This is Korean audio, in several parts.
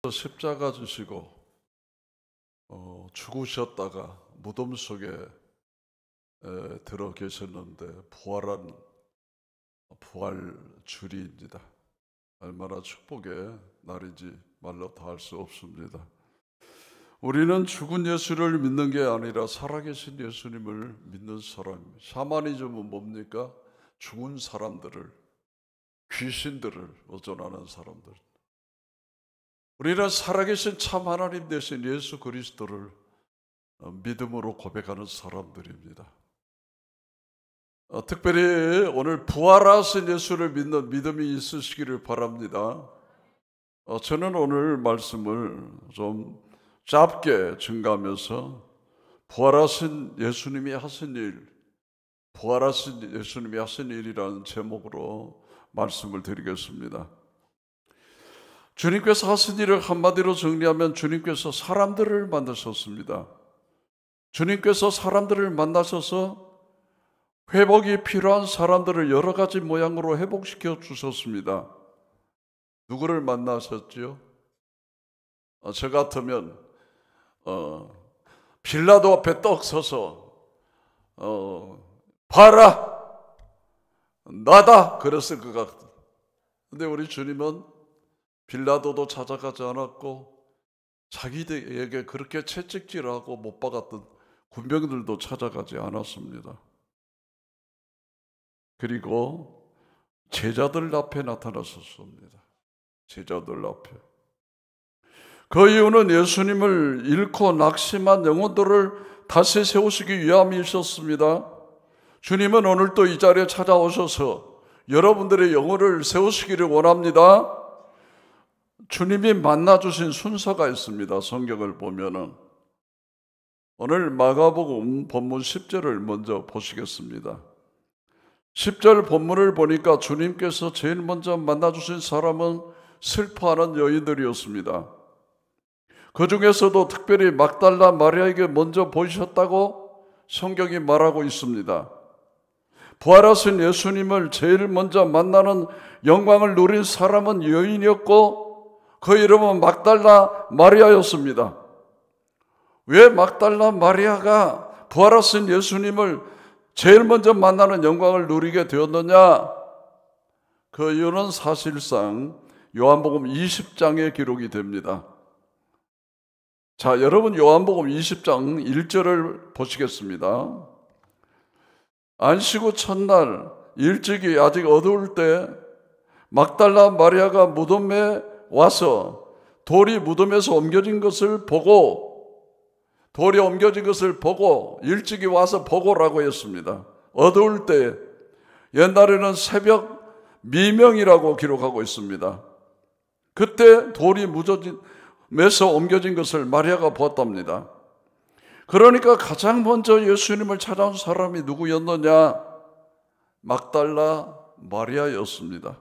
십자가 지시고 죽으셨다가 무덤 속에 들어 계셨는데 부활한 부활주일입니다. 얼마나 축복의 날인지 말로 다 할 수 없습니다. 우리는 죽은 예수를 믿는 게 아니라 살아계신 예수님을 믿는 사람입니다. 샤머니즘은 뭡니까? 죽은 사람들을, 귀신들을 의존하는 사람들. 우리는 살아계신 참 하나님 되신 예수 그리스도를 믿음으로 고백하는 사람들입니다. 특별히 오늘 부활하신 예수를 믿는 믿음이 있으시기를 바랍니다. 저는 오늘 말씀을 좀 짧게 증가하면서 부활하신 예수님이 하신 일, 부활하신 예수님이 하신 일이라는 제목으로 말씀을 드리겠습니다. 주님께서 하신 일을 한마디로 정리하면 주님께서 사람들을 만드셨습니다. 주님께서 사람들을 만나셔서 회복이 필요한 사람들을 여러 가지 모양으로 회복시켜 주셨습니다. 누구를 만나셨지요? 저 같으면 빌라도 앞에 떡 서서 봐라! 나다! 그랬을 것 같아요. 근데 우리 주님은 빌라도도 찾아가지 않았고 자기에게 그렇게 채찍질하고 못 박았던 군병들도 찾아가지 않았습니다. 그리고 제자들 앞에 나타나셨습니다. 제자들 앞에. 그 이유는 예수님을 잃고 낙심한 영혼들을 다시 세우시기 위함이셨습니다. 주님은 오늘 또 이 자리에 찾아오셔서 여러분들의 영혼을 세우시기를 원합니다. 주님이 만나주신 순서가 있습니다. 성경을 보면은 오늘 마가복음 본문 10절을 먼저 보시겠습니다. 10절 본문을 보니까 주님께서 제일 먼저 만나주신 사람은 슬퍼하는 여인들이었습니다. 그 중에서도 특별히 막달라 마리아에게 먼저 보이셨다고 성경이 말하고 있습니다. 부활하신 예수님을 제일 먼저 만나는 영광을 누린 사람은 여인이었고 그 이름은 막달라 마리아였습니다. 왜 막달라 마리아가 부활하신 예수님을 제일 먼저 만나는 영광을 누리게 되었느냐? 그 이유는 사실상 요한복음 20장에 기록이 됩니다. 자, 여러분 요한복음 20장 1절을 보시겠습니다. 안식 후 첫날 일찍이 아직 어두울 때 막달라 마리아가 무덤에 와서 돌이 무덤에서 옮겨진 것을 보고 일찍이 와서 보고라고 했습니다. 어두울 때, 옛날에는 새벽 미명이라고 기록하고 있습니다. 그때 돌이 무덤에서 옮겨진 것을 마리아가 보았답니다. 그러니까 가장 먼저 예수님을 찾아온 사람이 누구였느냐? 막달라 마리아였습니다.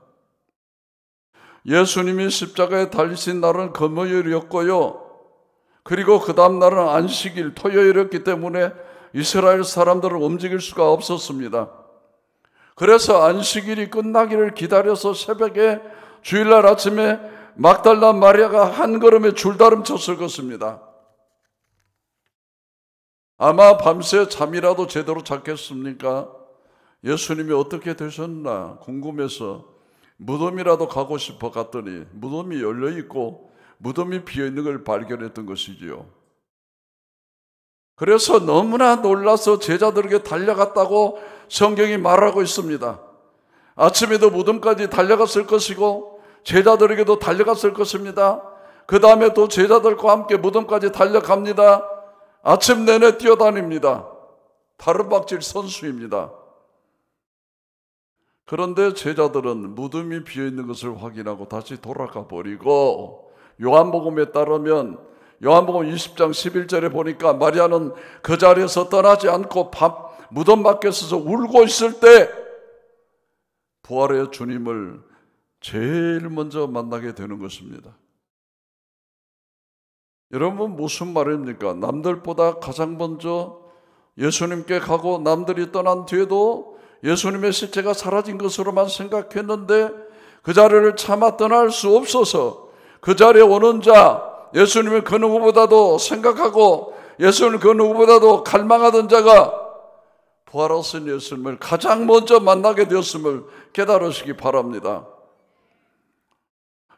예수님이 십자가에 달리신 날은 금요일이었고요. 그리고 그 다음 날은 안식일, 토요일이었기 때문에 이스라엘 사람들을 움직일 수가 없었습니다. 그래서 안식일이 끝나기를 기다려서 새벽에 주일날 아침에 막달라 마리아가 한 걸음에 줄다름 쳤을 것입니다. 아마 밤새 잠이라도 제대로 잤겠습니까? 예수님이 어떻게 되셨나 궁금해서 무덤이라도 가고 싶어 갔더니 무덤이 열려있고 무덤이 비어있는 걸 발견했던 것이지요. 그래서 너무나 놀라서 제자들에게 달려갔다고 성경이 말하고 있습니다. 아침에도 무덤까지 달려갔을 것이고 제자들에게도 달려갔을 것입니다. 그 다음에 또 제자들과 함께 무덤까지 달려갑니다. 아침 내내 뛰어다닙니다. 다른박질 선수입니다. 그런데 제자들은 무덤이 비어있는 것을 확인하고 다시 돌아가 버리고 요한복음에 따르면 요한복음 20장 11절에 보니까 마리아는 그 자리에서 떠나지 않고 무덤 밖에 서서 울고 있을 때 부활의 주님을 제일 먼저 만나게 되는 것입니다. 여러분 무슨 말입니까? 남들보다 가장 먼저 예수님께 가고 남들이 떠난 뒤에도 예수님의 시체가 사라진 것으로만 생각했는데 그 자리를 차마 떠날 수 없어서 그 자리에 오는 자, 예수님을 그 누구보다도 생각하고 예수님을 그 누구보다도 갈망하던 자가 부활하신 예수님을 가장 먼저 만나게 되었음을 깨달으시기 바랍니다.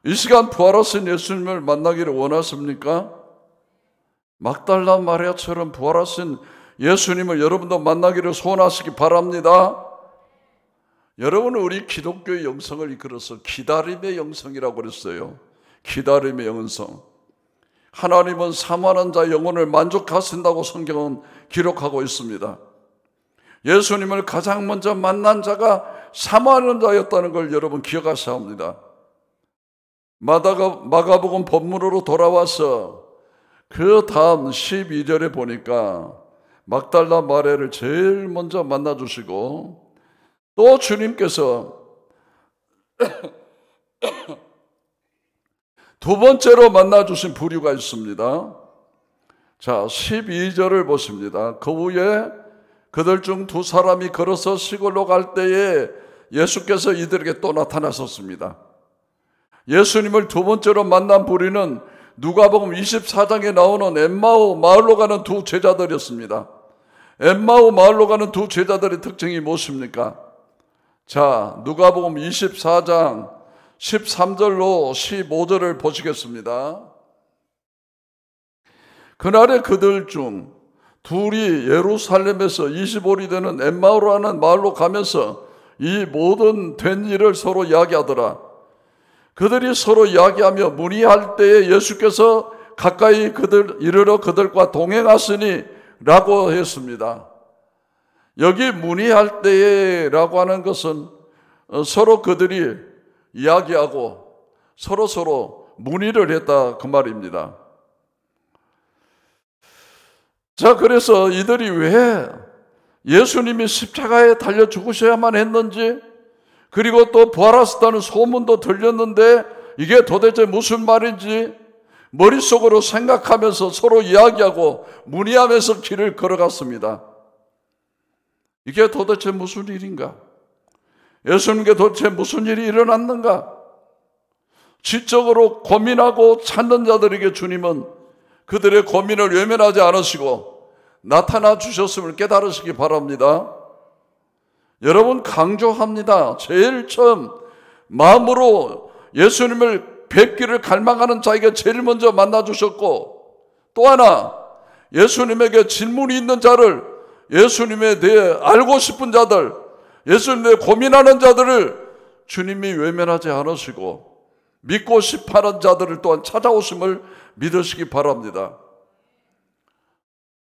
이 시간 부활하신 예수님을 만나기를 원하십니까? 막달라 마리아처럼 부활하신 예수님을 여러분도 만나기를 소원하시기 바랍니다. 여러분은 우리 기독교의 영성을 이끌어서 기다림의 영성이라고 그랬어요. 기다림의 영성. 하나님은 사모하는 자의 영혼을 만족하신다고 성경은 기록하고 있습니다. 예수님을 가장 먼저 만난 자가 사모하는 자였다는 걸 여러분 기억하셔야 합니다. 마가복음 본문으로 돌아와서 그 다음 12절에 보니까 막달라 마리아를 제일 먼저 만나주시고 또 주님께서 두 번째로 만나주신 부류가 있습니다. 자, 12절을 보십니다. 그 후에 그들 중 두 사람이 걸어서 시골로 갈 때에 예수께서 이들에게 또 나타나셨습니다. 예수님을 두 번째로 만난 부류는 누가복음 24장에 나오는 엠마오 마을로 가는 두 제자들이었습니다. 엠마오 마을로 가는 두 제자들의 특징이 무엇입니까? 자, 누가복음 24장 13절로 15절을 보시겠습니다. 그날에 그들 중 둘이 예루살렘에서 25리 되는 엠마오라는 마을로 가면서 이 모든 된 일을 서로 이야기하더라. 그들이 서로 이야기하며 문의할 때에 예수께서 가까이 이르러 그들과 동행하시니 라고 했습니다. 여기 문의할 때에 라고 하는 것은 서로 그들이 이야기하고 서로 문의를 했다 그 말입니다. 자, 그래서 이들이 왜 예수님이 십자가에 달려 죽으셔야만 했는지, 그리고 또 부활하셨다는 소문도 들렸는데 이게 도대체 무슨 말인지 머릿속으로 생각하면서 서로 이야기하고 문의하면서 길을 걸어갔습니다. 이게 도대체 무슨 일인가? 예수님께 도대체 무슨 일이 일어났는가? 지적으로 고민하고 찾는 자들에게 주님은 그들의 고민을 외면하지 않으시고 나타나 주셨음을 깨달으시기 바랍니다. 여러분, 강조합니다. 제일 처음 마음으로 예수님을 뵙기를 갈망하는 자에게 제일 먼저 만나 주셨고, 또 하나 예수님에게 질문이 있는 자를, 예수님에 대해 알고 싶은 자들, 예수님에 대해 고민하는 자들을 주님이 외면하지 않으시고 믿고 싶어하는 자들을 또한 찾아오심을 믿으시기 바랍니다.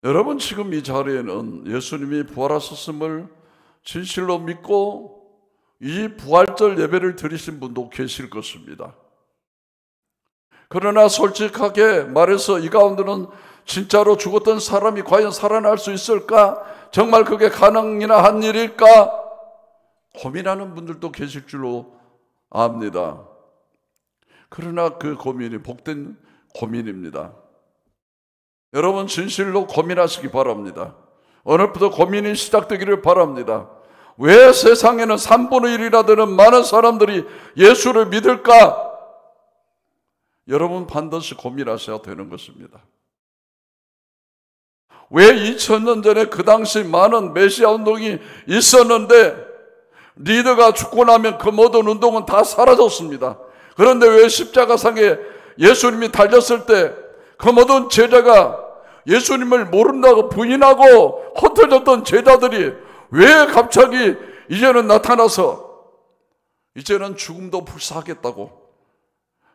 여러분, 지금 이 자리에는 예수님이 부활하셨음을 진실로 믿고 이 부활절 예배를 드리신 분도 계실 것입니다. 그러나 솔직하게 말해서 이 가운데는 진짜로 죽었던 사람이 과연 살아날 수 있을까? 정말 그게 가능이나 한 일일까? 고민하는 분들도 계실 줄로 압니다. 그러나 그 고민이 복된 고민입니다. 여러분, 진실로 고민하시기 바랍니다. 오늘부터 고민이 시작되기를 바랍니다. 왜 세상에는 3분의 1이나 되는 많은 사람들이 예수를 믿을까? 여러분, 반드시 고민하셔야 되는 것입니다. 왜 2000년 전에 그 당시 많은 메시아 운동이 있었는데 리더가 죽고 나면 그 모든 운동은 다 사라졌습니다. 그런데 왜 십자가상에 예수님이 달렸을 때 그 모든 제자가 예수님을 모른다고 부인하고 흩어졌던 제자들이 왜 갑자기 이제는 나타나서 이제는 죽음도 불사하겠다고,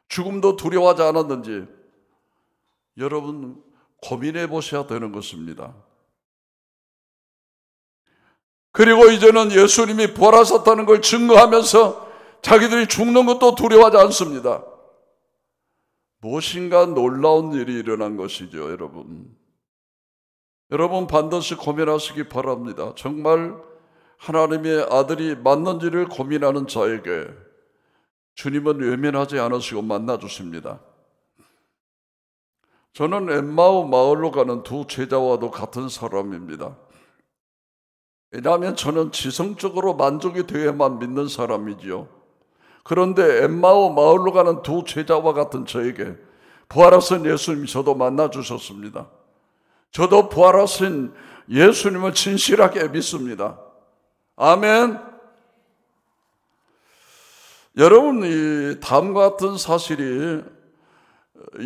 죽음도 두려워하지 않았는지 여러분 고민해 보셔야 되는 것입니다. 그리고 이제는 예수님이 부활하셨다는 걸 증거하면서 자기들이 죽는 것도 두려워하지 않습니다. 무엇인가 놀라운 일이 일어난 것이죠, 여러분. 여러분, 반드시 고민하시기 바랍니다. 정말 하나님의 아들이 맞는지를 고민하는 자에게 주님은 외면하지 않으시고 만나주십니다. 저는 엠마오 마을로 가는 두 제자와도 같은 사람입니다. 왜냐하면 저는 지성적으로 만족이 되어야만 믿는 사람이지요. 그런데 엠마오 마을로 가는 두 제자와 같은 저에게 부활하신 예수님이 저도 만나 주셨습니다. 저도 부활하신 예수님을 진실하게 믿습니다. 아멘. 여러분, 이 다음과 같은 사실이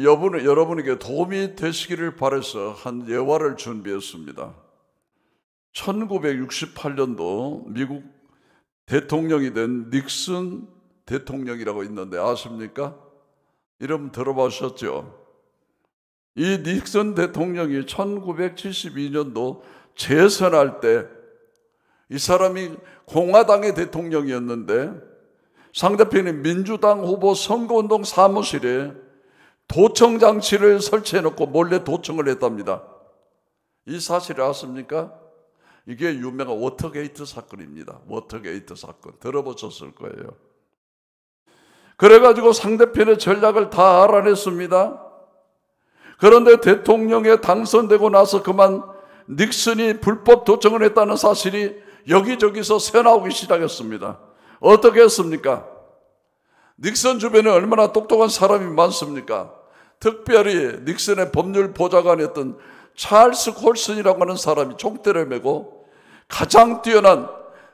여러분에게 도움이 되시기를 바라서 한 예화를 준비했습니다. 1968년도 미국 대통령이 된 닉슨 대통령이라고 있는데 아십니까? 이름 들어보셨죠? 이 닉슨 대통령이 1972년도 재선할 때 이 사람이 공화당의 대통령이었는데 상대편이 민주당 후보 선거운동 사무실에 도청 장치를 설치해 놓고 몰래 도청을 했답니다. 이 사실을 아십니까? 이게 유명한 워터게이트 사건입니다. 워터게이트 사건 들어보셨을 거예요. 그래가지고 상대편의 전략을 다 알아냈습니다. 그런데 대통령에 당선되고 나서 그만 닉슨이 불법 도청을 했다는 사실이 여기저기서 새나오기 시작했습니다. 어떻게 했습니까? 닉슨 주변에 얼마나 똑똑한 사람이 많습니까? 특별히 닉슨의 법률 보좌관이었던 찰스 콜슨이라고 하는 사람이 총대를 메고 가장 뛰어난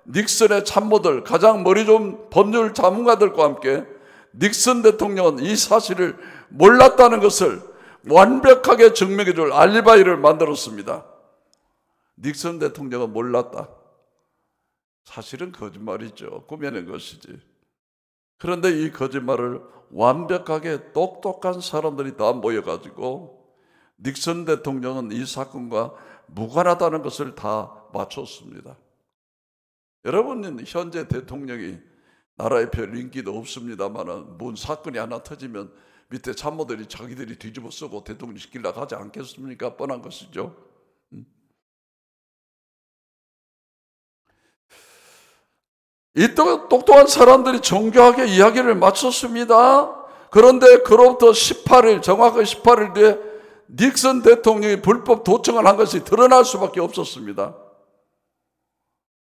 닉슨의 참모들, 가장 머리 좋은 법률 전문가들과 함께 닉슨 대통령은 이 사실을 몰랐다는 것을 완벽하게 증명해 줄 알리바이를 만들었습니다. 닉슨 대통령은 몰랐다. 사실은 거짓말이죠. 꾸며낸 것이지. 그런데 이 거짓말을 완벽하게 똑똑한 사람들이 다 모여가지고 닉슨 대통령은 이 사건과 무관하다는 것을 다 맞췄습니다. 여러분은 현재 대통령이 나라에 별 인기도 없습니다만 뭔 사건이 하나 터지면 밑에 참모들이 자기들이 뒤집어 쓰고 대통령 시키려고 하지 않겠습니까? 뻔한 것이죠. 이 똑똑한 사람들이 정교하게 이야기를 마쳤습니다. 그런데 그로부터 18일, 정확하게 18일 뒤에 닉슨 대통령이 불법 도청을 한 것이 드러날 수밖에 없었습니다.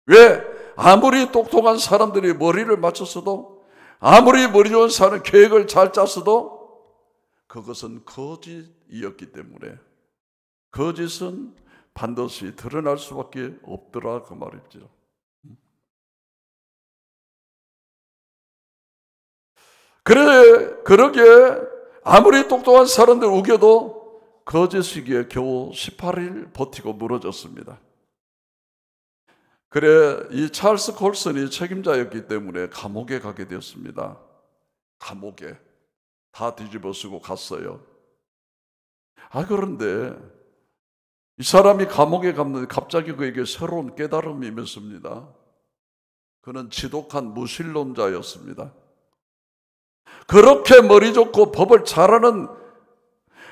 왜? 아무리 똑똑한 사람들이 머리를 맞췄어도, 아무리 머리 좋은 사람이 계획을 잘 짰어도 그것은 거짓이었기 때문에 거짓은 반드시 드러날 수밖에 없더라 그 말이죠. 그러게 아무리 똑똑한 사람들 우겨도 거짓이기에 겨우 18일 버티고 무너졌습니다. 그래 이 찰스 콜슨이 책임자였기 때문에 감옥에 가게 되었습니다. 감옥에 다 뒤집어 쓰고 갔어요. 그런데 이 사람이 감옥에 갔는데 갑자기 그에게 새로운 깨달음이 임했습니다. 그는 지독한 무신론자였습니다. 그렇게 머리 좋고 법을 잘하는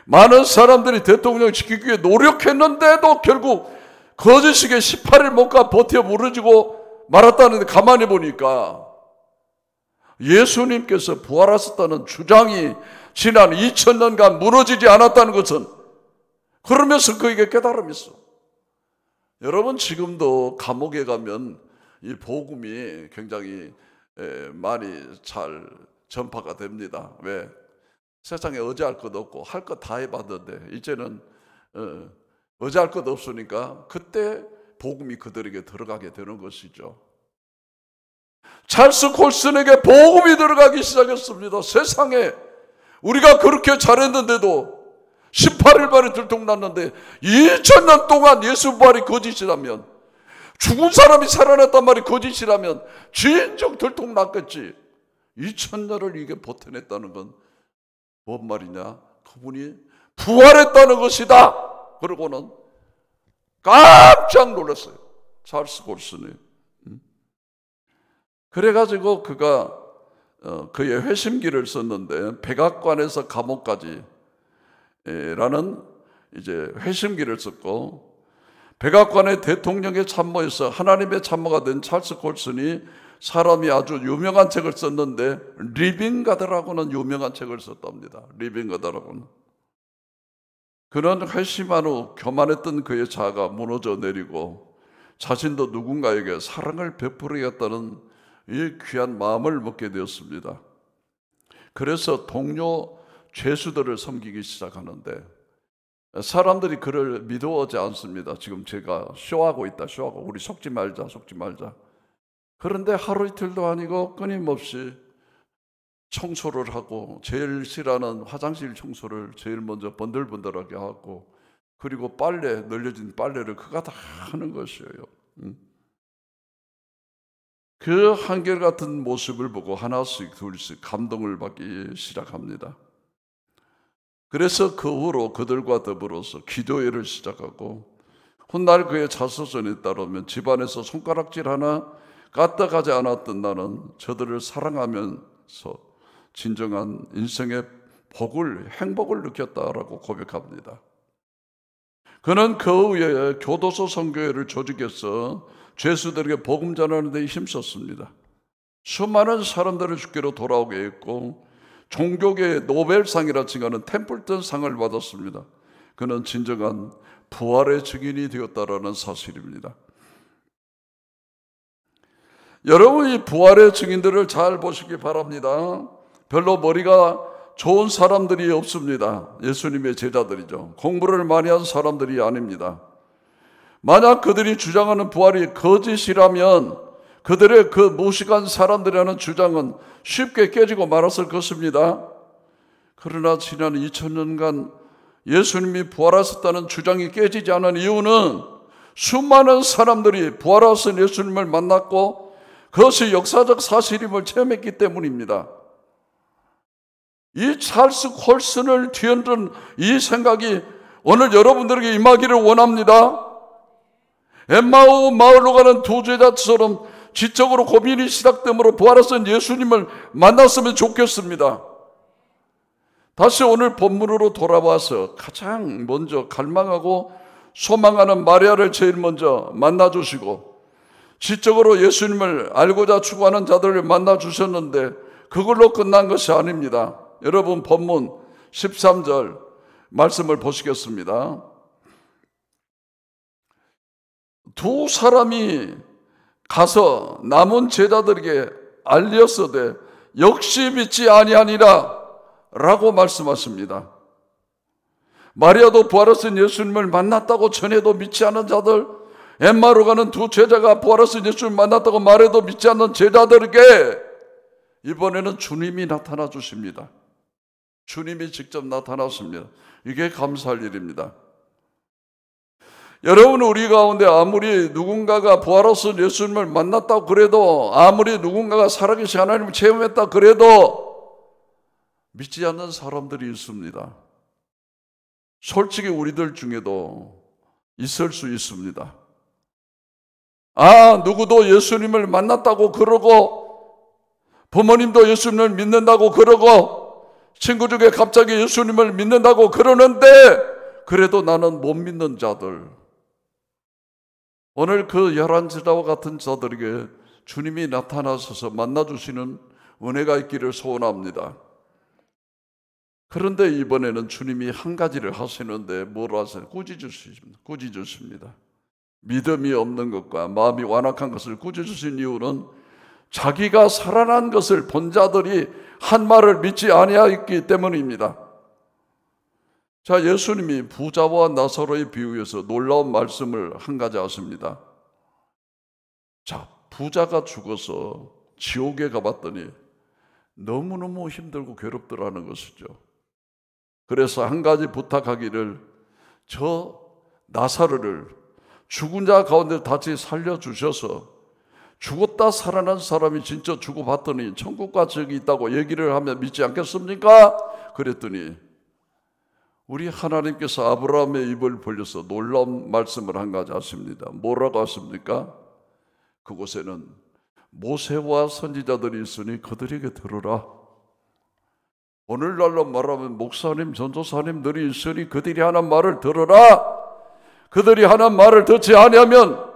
많은 사람들이 대통령을 지키기 위해 노력했는데도 결국 거짓이게 18일 못 가 버텨 무너지고 말았다는데 가만히 보니까 예수님께서 부활하셨다는 주장이 지난 2000년간 무너지지 않았다는 것은 그러면서 그에게 깨달음이 있어. 여러분 지금도 감옥에 가면 이 복음이 굉장히 많이 잘 전파가 됩니다. 왜? 세상에 의지할 것 없고 할 것 다 해봤는데 이제는 의지할 것 없으니까 그때 복음이 그들에게 들어가게 되는 것이죠. 찰스 콜슨에게 복음이 들어가기 시작했습니다. 세상에 우리가 그렇게 잘했는데도 18일 만에 들통났는데 2000년 동안 예수 부활이 거짓이라면, 죽은 사람이 살아났단 말이 거짓이라면 진정 들통났겠지. 2000년을 이게 버텨냈다는 건 뭔 말이냐? 그분이 부활했다는 것이다. 그러고는 깜짝 놀랐어요. 찰스 콜슨이. 그래가지고 그가 그의 회심기를 썼는데 백악관에서 감옥까지 라는 이제 회심기를 썼고, 백악관의 대통령의 참모에서 하나님의 참모가 된 찰스 콜슨이 사람이 아주 유명한 책을 썼는데 리빙 가드라고는 유명한 책을 썼답니다. 리빙 가드라고는. 그는 회심한 후 교만했던 그의 자아가 무너져 내리고 자신도 누군가에게 사랑을 베풀어야겠다는 이 귀한 마음을 먹게 되었습니다. 그래서 동료 죄수들을 섬기기 시작하는데 사람들이 그를 믿어오지 않습니다. 지금 제가 쇼하고 있다, 쇼하고 우리 속지 말자. 그런데 하루 이틀도 아니고 끊임없이 청소를 하고 제일 싫어하는 화장실 청소를 제일 먼저 번들번들하게 하고 그리고 빨래, 널려진 빨래를 그가 다 하는 것이에요. 그 한결같은 모습을 보고 하나씩 둘씩 감동을 받기 시작합니다. 그래서 그 후로 그들과 더불어서 기도회를 시작하고 훗날 그의 자서전에 따르면 집안에서 손가락질 하나 까딱하지 않았던 나는 저들을 사랑하면서 진정한 인생의 행복을 느꼈다라고 고백합니다. 그는 그 후에 교도소 선교회를 조직해서 죄수들에게 복음 전하는 데 힘썼습니다. 수많은 사람들을 주께로 돌아오게 했고 종교계의 노벨상이라 칭하는 템플턴 상을 받았습니다. 그는 진정한 부활의 증인이 되었다라는 사실입니다. 여러분, 이 부활의 증인들을 잘 보시기 바랍니다. 별로 머리가 좋은 사람들이 없습니다. 예수님의 제자들이죠. 공부를 많이 한 사람들이 아닙니다. 만약 그들이 주장하는 부활이 거짓이라면 그들의 그 무식한 사람들이라는 주장은 쉽게 깨지고 말았을 것입니다. 그러나 지난 2000년간 예수님이 부활하셨다는 주장이 깨지지 않은 이유는 수많은 사람들이 부활하신 예수님을 만났고 그것이 역사적 사실임을 체험했기 때문입니다. 이 찰스 콜슨을 뒤흔든 이 생각이 오늘 여러분들에게 임하기를 원합니다. 엠마오 마을로 가는 두 제자처럼 지적으로 고민이 시작되므로 부활하신 예수님을 만났으면 좋겠습니다. 다시 오늘 본문으로 돌아와서 가장 먼저 갈망하고 소망하는 마리아를 제일 먼저 만나주시고 지적으로 예수님을 알고자 추구하는 자들을 만나주셨는데 그걸로 끝난 것이 아닙니다. 여러분, 본문 13절 말씀을 보시겠습니다. 두 사람이 가서 남은 제자들에게 알렸으되 역시 믿지 아니하니라 라고 말씀하십니다. 마리아도 부활하신 예수님을 만났다고 전해도 믿지 않은 자들, 엠마로 가는 두 제자가 부활하신 예수님을 만났다고 말해도 믿지 않는 제자들에게 이번에는 주님이 나타나 주십니다. 주님이 직접 나타났습니다. 이게 감사할 일입니다. 여러분, 우리 가운데 아무리 누군가가 부활하신 예수님을 만났다고 그래도, 아무리 누군가가 살아계신 하나님을 체험했다 그래도 믿지 않는 사람들이 있습니다. 솔직히 우리들 중에도 있을 수 있습니다. 누구도 예수님을 만났다고 그러고 부모님도 예수님을 믿는다고 그러고 친구 중에 갑자기 예수님을 믿는다고 그러는데 그래도 나는 못 믿는 자들, 오늘 그 11제자와 같은 자들에게 주님이 나타나셔서 만나주시는 은혜가 있기를 소원합니다. 그런데 이번에는 주님이 한 가지를 하시는데 뭘 하세요? 꾸짖으십니다. 믿음이 없는 것과 마음이 완악한 것을 꾸짖으신 이유는 자기가 살아난 것을 본 자들이 한 말을 믿지 아니하였기 때문입니다. 자, 예수님이 부자와 나사로의 비유에서 놀라운 말씀을 한 가지 하십니다. 자, 부자가 죽어서 지옥에 가봤더니 너무너무 힘들고 괴롭더라는 것이죠. 그래서 한 가지 부탁하기를, 저 나사로를 죽은 자 가운데 다시 살려주셔서 죽었다 살아난 사람이 진짜 죽어봤더니 천국과 지옥이 있다고 얘기를 하면 믿지 않겠습니까? 그랬더니 우리 하나님께서 아브라함의 입을 벌려서 놀라운 말씀을 한 가지 하십니다. 뭐라고 하십니까? 그곳에는 모세와 선지자들이 있으니 그들에게 들으라. 오늘날로 말하면 목사님, 전도사님들이 있으니 그들이 하는 말을 들으라. 그들이 하는 말을 듣지 아니하면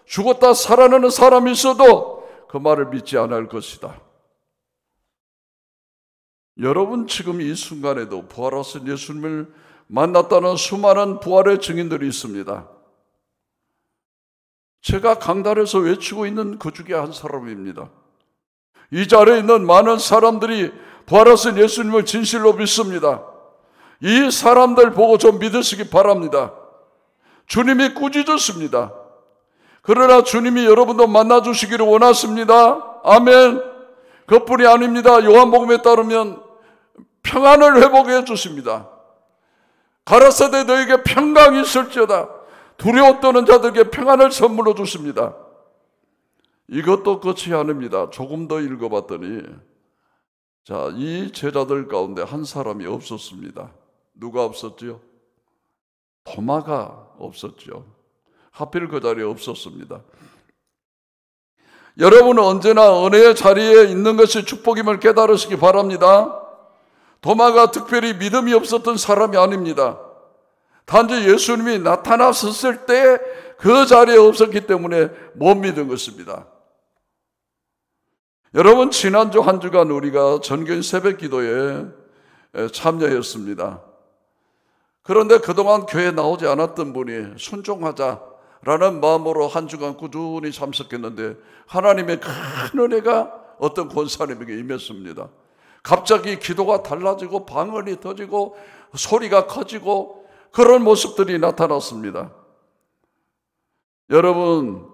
죽었다 살아나는 사람이 있어도 그 말을 믿지 않을 것이다. 여러분, 지금 이 순간에도 부활하신 예수님을 만났다는 수많은 부활의 증인들이 있습니다. 제가 강단에서 외치고 있는 그 중에 한 사람입니다. 이 자리에 있는 많은 사람들이 부활하신 예수님을 진실로 믿습니다. 이 사람들 보고 좀 믿으시기 바랍니다. 주님이 꾸짖으십니다. 그러나 주님이 여러분도 만나주시기를 원하십니다. 아멘. 그뿐이 아닙니다. 요한복음에 따르면 평안을 회복해 주십니다. 가라사대 너에게 평강이 있을지어다. 두려워 떠는 자들에게 평안을 선물로 주십니다. 이것도 끝이 아닙니다. 조금 더 읽어봤더니 이 제자들 가운데 한 사람이 없었습니다. 누가 없었지요? 도마가 없었죠. 하필 그 자리에 없었습니다. 여러분은 언제나 은혜의 자리에 있는 것이 축복임을 깨달으시기 바랍니다. 도마가 특별히 믿음이 없었던 사람이 아닙니다. 단지 예수님이 나타나셨을 때 그 자리에 없었기 때문에 못 믿은 것입니다. 여러분, 지난주 한 주간 우리가 전교인 새벽 기도에 참여했습니다. 그런데 그동안 교회에 나오지 않았던 분이 순종하자라는 마음으로 한 주간 꾸준히 참석했는데 하나님의 큰 은혜가 어떤 권사님에게 임했습니다. 갑자기 기도가 달라지고 방언이 터지고 소리가 커지고 그런 모습들이 나타났습니다. 여러분,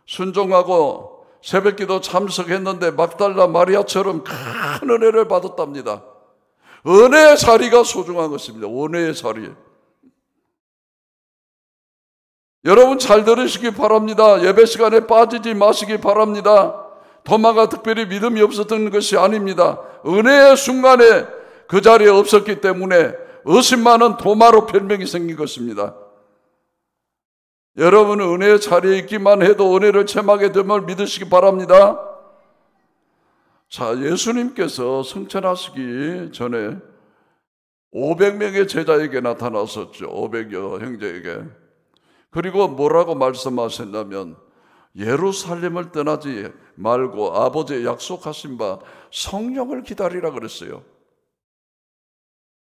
순종하고 새벽기도 참석했는데 막달라 마리아처럼 큰 은혜를 받았답니다. 은혜의 자리가 소중한 것입니다. 은혜의 자리. 여러분 잘 들으시기 바랍니다. 예배 시간에 빠지지 마시기 바랍니다. 도마가 특별히 믿음이 없었던 것이 아닙니다. 은혜의 순간에 그 자리에 없었기 때문에 의심 많은 도마로 별명이 생긴 것입니다. 여러분은 은혜의 자리에 있기만 해도 은혜를 체험하게 됨을 믿으시기 바랍니다. 자, 예수님께서 승천하시기 전에 500명의 제자에게 나타나셨죠. 500여 형제에게. 그리고 뭐라고 말씀하셨냐면 예루살렘을 떠나지 말고 아버지의 약속하신 바 성령을 기다리라 그랬어요.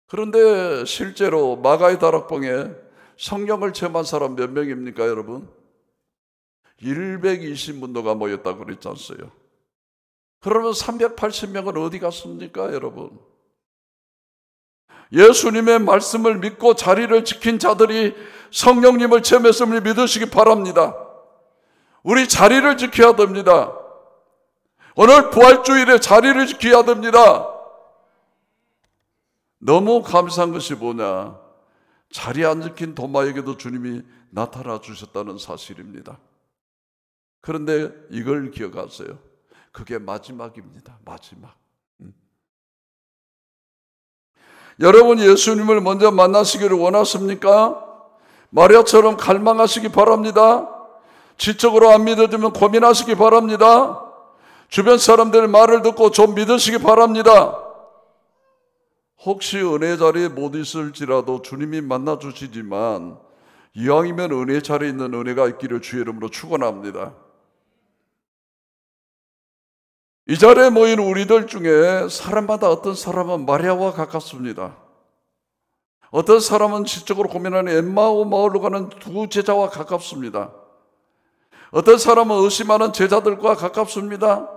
그런데 실제로 마가의 다락방에 성령을 체험한 사람 몇 명입니까, 여러분? 120문도가 모였다고 그랬지 않았어요? 그러면 380명은 어디 갔습니까, 여러분? 예수님의 말씀을 믿고 자리를 지킨 자들이 성령님을 체험했음을 믿으시기 바랍니다. 우리 자리를 지켜야 됩니다. 오늘 부활주일에 자리를 지켜야 됩니다. 너무 감사한 것이 뭐냐? 자리 안 지킨 도마에게도 주님이 나타나 주셨다는 사실입니다. 그런데 이걸 기억하세요. 그게 마지막입니다. 마지막. 여러분 예수님을 먼저 만나시기를 원하십니까? 마리아처럼 갈망하시기 바랍니다. 지적으로 안 믿어지면 고민하시기 바랍니다. 주변 사람들의 말을 듣고 좀 믿으시기 바랍니다. 혹시 은혜 자리에 못 있을지라도 주님이 만나 주시지만 이왕이면 은혜 자리에 있는 은혜가 있기를 주의 이름으로 축원합니다. 이 자리에 모인 우리들 중에 사람마다 어떤 사람은 마리아와 가깝습니다. 어떤 사람은 지적으로 고민하는 엠마오 마을로 가는 두 제자와 가깝습니다. 어떤 사람은 의심하는 제자들과 가깝습니다.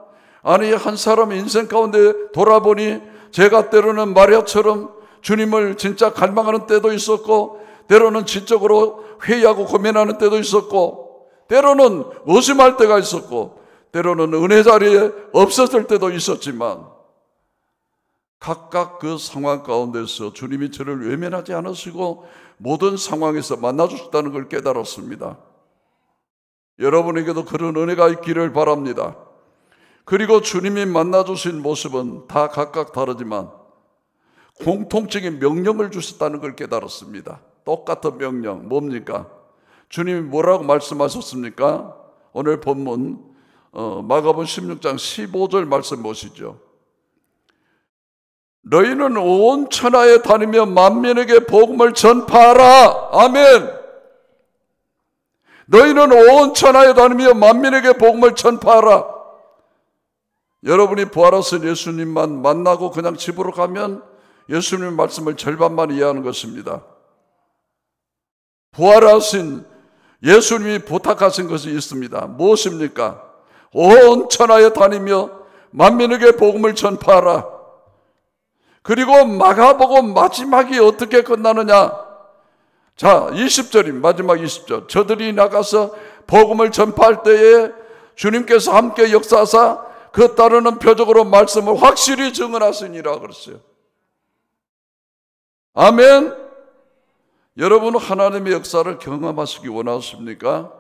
아니, 한 사람의 인생 가운데 돌아보니 제가 때로는 마리아처럼 주님을 진짜 갈망하는 때도 있었고, 때로는 지적으로 회의하고 고민하는 때도 있었고, 때로는 의심할 때가 있었고, 때로는 은혜 자리에 없었을 때도 있었지만 각각 그 상황 가운데서 주님이 저를 외면하지 않으시고 모든 상황에서 만나주셨다는 걸 깨달았습니다. 여러분에게도 그런 은혜가 있기를 바랍니다. 그리고 주님이 만나주신 모습은 다 각각 다르지만 공통적인 명령을 주셨다는 걸 깨달았습니다. 똑같은 명령, 뭡니까? 주님이 뭐라고 말씀하셨습니까? 오늘 본문 마가복음 16장 15절 말씀 보시죠. 너희는 온 천하에 다니며 만민에게 복음을 전파하라. 아멘. 너희는 온 천하에 다니며 만민에게 복음을 전파하라. 여러분이 부활하신 예수님만 만나고 그냥 집으로 가면 예수님의 말씀을 절반만 이해하는 것입니다. 부활하신 예수님이 부탁하신 것이 있습니다. 무엇입니까? 온 천하에 다니며 만민에게 복음을 전파하라. 그리고 마가복음 마지막이 어떻게 끝나느냐? 자, 20절입니다. 마지막 20절. 저들이 나가서 복음을 전파할 때에 주님께서 함께 역사하사 그 따르는 표적으로 말씀을 확실히 증언하시니라 그랬어요. 아멘. 여러분 하나님의 역사를 경험하시기 원하십니까?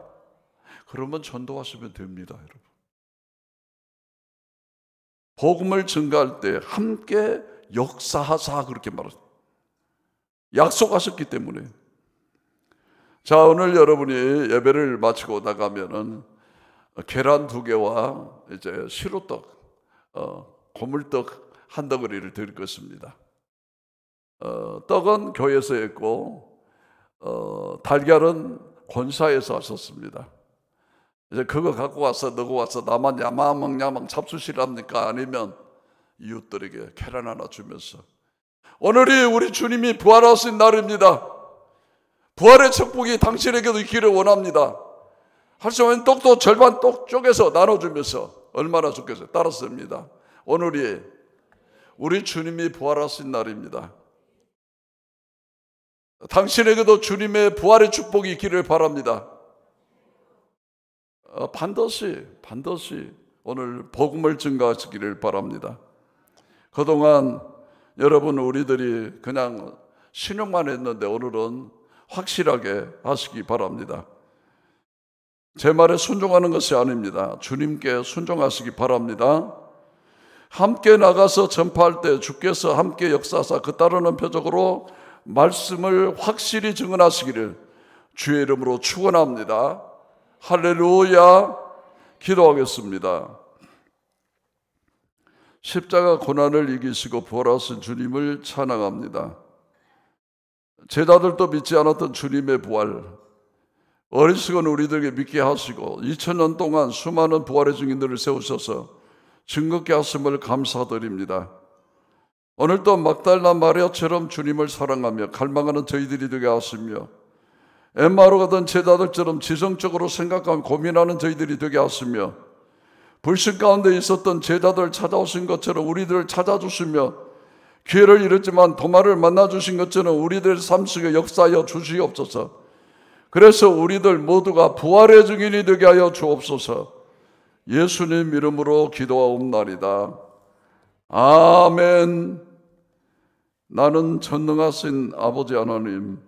그러면 전도하시면 됩니다, 여러분. 복음을 증거할 때 함께 역사하사 그렇게 말하셨어요. 약속하셨기 때문에. 자, 오늘 여러분이 예배를 마치고 나가면은 계란 2개와 이제 시루떡, 고물떡 한 덩어리를 드릴 것입니다. 떡은 교회에서 했고, 달걀은 권사에서 하셨습니다. 이제 그거 갖고 와서 넣고 와서 나만 야망야망 잡수시랍니까? 아니면 이웃들에게 계란 하나 주면서 오늘이 우리 주님이 부활하신 날입니다. 부활의 축복이 당신에게도 있기를 원합니다. 할 수 없는 떡도 절반 떡 쪼개서 나눠주면서 얼마나 좋겠어요. 따랐습니다. 오늘이 우리 주님이 부활하신 날입니다. 당신에게도 주님의 부활의 축복이 있기를 바랍니다. 반드시 오늘 복음을 증거하시기를 바랍니다. 그동안 여러분 우리들이 그냥 신용만 했는데 오늘은 확실하게 하시기 바랍니다. 제 말에 순종하는 것이 아닙니다. 주님께 순종하시기 바랍니다. 함께 나가서 전파할 때 주께서 함께 역사하사 그 따르는 표적으로 말씀을 확실히 증언하시기를 주의 이름으로 축원합니다. 할렐루야. 기도하겠습니다. 십자가 고난을 이기시고 부활하신 주님을 찬양합니다. 제자들도 믿지 않았던 주님의 부활, 어리석은 우리들에게 믿게 하시고 2000년 동안 수많은 부활의 증인들을 세우셔서 증거케 하심을 감사드립니다. 오늘도 막달라 마리아처럼 주님을 사랑하며 갈망하는 저희들이 되게 하시며 엠마오로 가던 제자들처럼 지성적으로 생각하며 고민하는 저희들이 되게 하시며 불신 가운데 있었던 제자들 찾아오신 것처럼 우리들을 찾아주시며 기회를 잃었지만 도마를 만나주신 것처럼 우리들 삶 속에 역사하여 주시옵소서. 그래서 우리들 모두가 부활의 증인이 되게 하여 주옵소서. 예수님 이름으로 기도하옵나이다. 아멘. 나는 전능하신 아버지 하나님,